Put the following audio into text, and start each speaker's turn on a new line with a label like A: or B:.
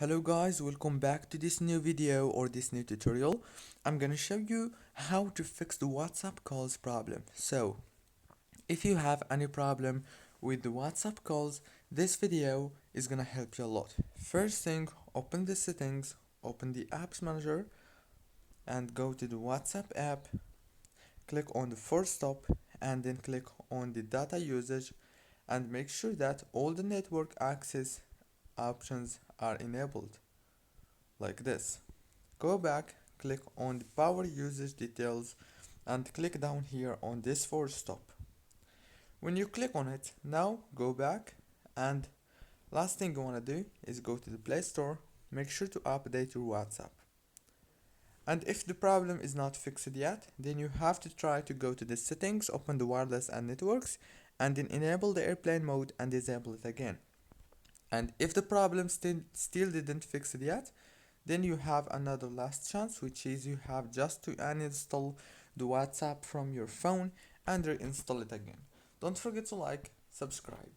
A: Hello guys, welcome back to this new video or this new tutorial. I'm gonna show you how to fix the WhatsApp calls problem. So, if you have any problem with the WhatsApp calls, this video is gonna help you a lot. First thing, open the settings, open the apps manager and go to the WhatsApp app, click on the force stop and then click on the data usage and make sure that all the network access options are enabled like this. Go back, click on the power usage details and click down here on this force stop. When you click on it, now go back and last thing you want to do is go to the Play Store, make sure to update your WhatsApp. And if the problem is not fixed yet, then you have to try to go to the settings, open the wireless and networks and then enable the airplane mode and disable it again. And if the problem still didn't fix it yet, then you have another last chance, which is you have just to uninstall the WhatsApp from your phone and reinstall it again. Don't forget to like, subscribe.